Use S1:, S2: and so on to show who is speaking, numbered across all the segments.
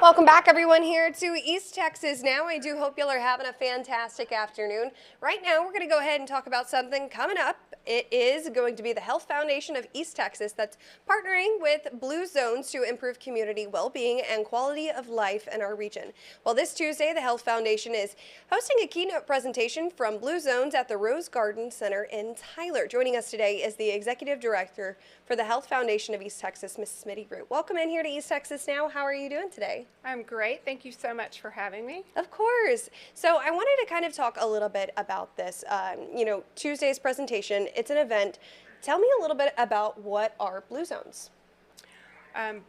S1: Welcome back, everyone, here to East Texas Now. I do hope y'all are having a fantastic afternoon. Right now, we're going to go ahead and talk about something coming up. It is going to be the Health Foundation of East Texas that's partnering with Blue Zones to improve community well-being and quality of life in our region. Well, this Tuesday, the Health Foundation is hosting a keynote presentation from Blue Zones at the Rose Garden Center in Tyler. Joining us today is the Executive Director for the Health Foundation of East Texas, Ms. Smitty Root. Welcome in here to East Texas Now. How are you doing today?
S2: I'm great. Thank you so much for having me.
S1: Of course. So I wanted to kind of talk a little bit about this. Tuesday's presentation, it's an event. Tell me a little bit about what are Blue Zones.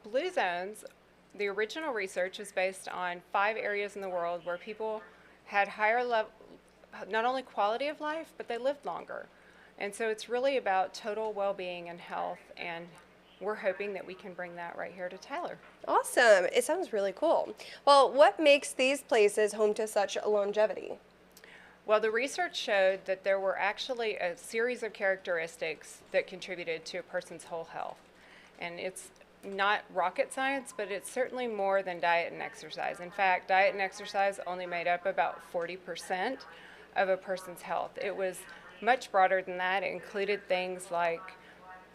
S2: Blue Zones, the original research is based on 5 areas in the world where people had higher level, not only quality of life, but they lived longer. And so it's really about total well-being and health, and we're hoping that we can bring that right here to Tyler.
S1: Awesome. It sounds really cool. Well, what makes these places home to such longevity?
S2: Well, the research showed that there were actually a series of characteristics that contributed to a person's whole health. And it's not rocket science, but it's certainly more than diet and exercise. In fact, diet and exercise only made up about 40% of a person's health. It was much broader than that. It included things like,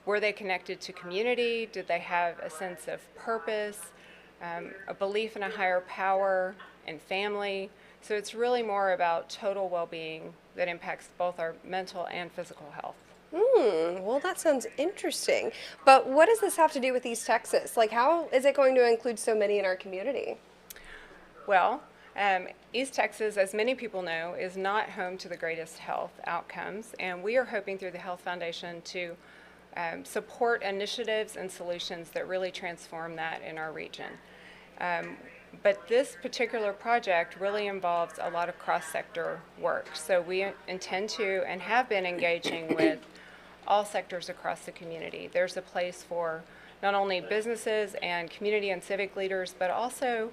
S2: were they connected to community? Did they have a sense of purpose, a belief in a higher power, and family? So it's really more about total well-being that impacts both our mental and physical health.
S1: Well, that sounds interesting. But what does this have to do with East Texas? Like, how is it going to include so many in our community?
S2: Well, East Texas, as many people know, is not home to the greatest health outcomes, and we are hoping through the Health Foundation to support initiatives and solutions that really transform that in our region. But this particular project really involves a lot of cross-sector work. So we intend to and have been engaging with all sectors across the community. There's a place for not only businesses and community and civic leaders, but also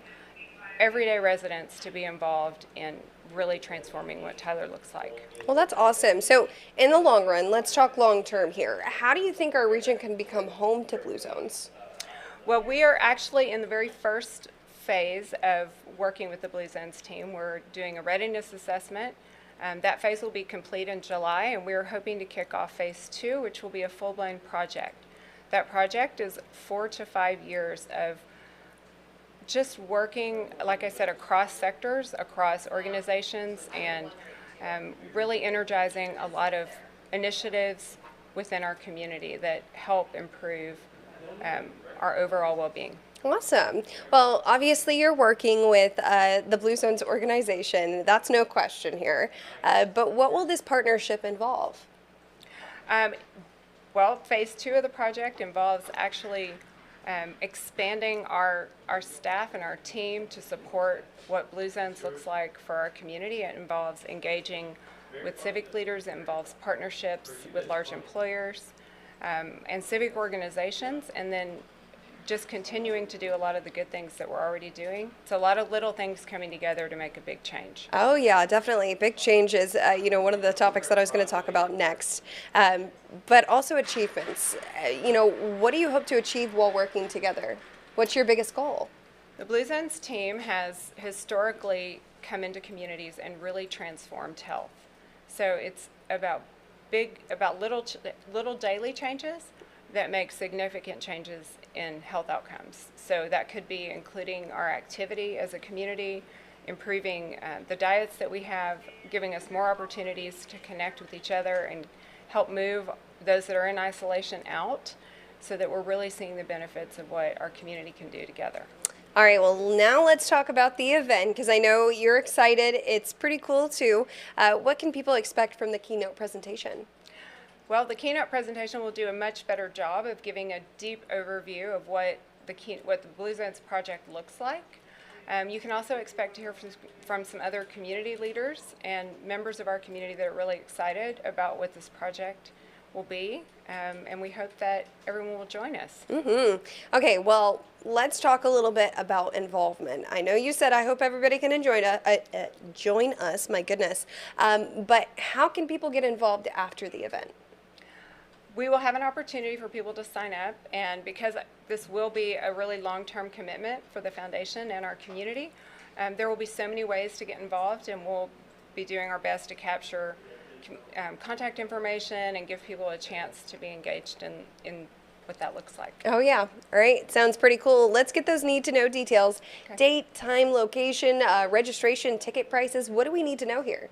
S2: everyday residents to be involved in really transforming what Tyler looks like.
S1: Well, that's awesome. So in the long run, let's talk long term here. How do you think our region can become home to Blue Zones?
S2: Well, we are actually in the very first phase of working with the Blue Zones team. We're doing a readiness assessment. That phase will be complete in July, and we're hoping to kick off phase 2, which will be a full-blown project. That project is 4 to 5 years of just working, like I said, across sectors, across organizations, and really energizing a lot of initiatives within our community that help improve our overall well-being.
S1: Awesome. Well, obviously you're working with the Blue Zones organization. That's no question here. But what will this partnership involve?
S2: Well, phase 2 of the project involves actually expanding our staff and our team to support what Blue Zones looks like for our community. It involves engaging with civic leaders. It involves partnerships with large employers and civic organizations, and then just continuing to do a lot of the good things that we're already doing. It's a lot of little things coming together to make a big change.
S1: Oh yeah, definitely. Big change is, one of the topics that I was going to talk about next. But also achievements. What do you hope to achieve while working together? What's your biggest goal?
S2: The Blue Zones team has historically come into communities and really transformed health. So it's about little daily changes that make significant changes in health outcomes. So that could be including our activity as a community, improving the diets that we have, giving us more opportunities to connect with each other and help move those that are in isolation out, so that we're really seeing the benefits of what our community can do together.
S1: All right, well, now let's talk about the event, because I know you're excited. It's pretty cool too. What can people expect from the keynote presentation?
S2: Well, the keynote presentation will do a much better job of giving a deep overview of what the Blue Zones project looks like. You can also expect to hear from some other community leaders and members of our community that are really excited about what this project will be, and we hope that everyone will join us.
S1: Okay, well, let's talk a little bit about involvement. I know you said I hope everybody can join us, my goodness, but how can people get involved after the event?
S2: We will have an opportunity for people to sign up, and because this will be a really long-term commitment for the foundation and our community, there will be so many ways to get involved, and we'll be doing our best to capture contact information and give people a chance to be engaged in what that looks like.
S1: Oh, yeah. All right. Sounds pretty cool. Let's get those need to know details.
S2: Okay.
S1: Date, time, location, registration, ticket prices. What do we need to know here?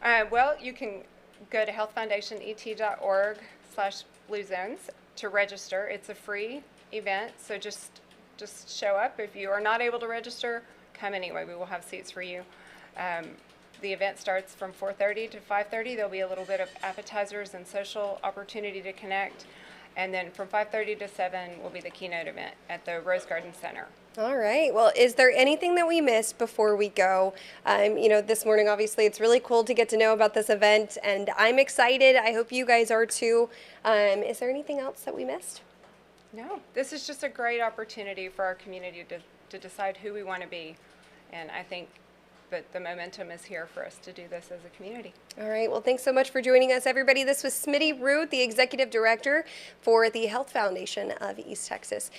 S2: Well, you can go to healthfoundationet.org/Blue Zones to register. It's a free event, so just show up. If you are not able to register, come anyway. We will have seats for you. The event starts from 4:30 to 5:30. There'll be a little bit of appetizers and social opportunity to connect. And then from 5:30 to 7 will be the keynote event at the Rose Garden Center.
S1: All right. Well, is there anything that we missed before we go? This morning, obviously, it's really cool to get to know about this event, and I'm excited. I hope you guys are too. Is there anything else that we missed?
S2: No, this is just a great opportunity for our community to decide who we want to be. And I think that the momentum is here for us to do this as a community.
S1: All right. Well, thanks so much for joining us, everybody. This was Smitty Root, the Executive Director for the Health Foundation of East Texas.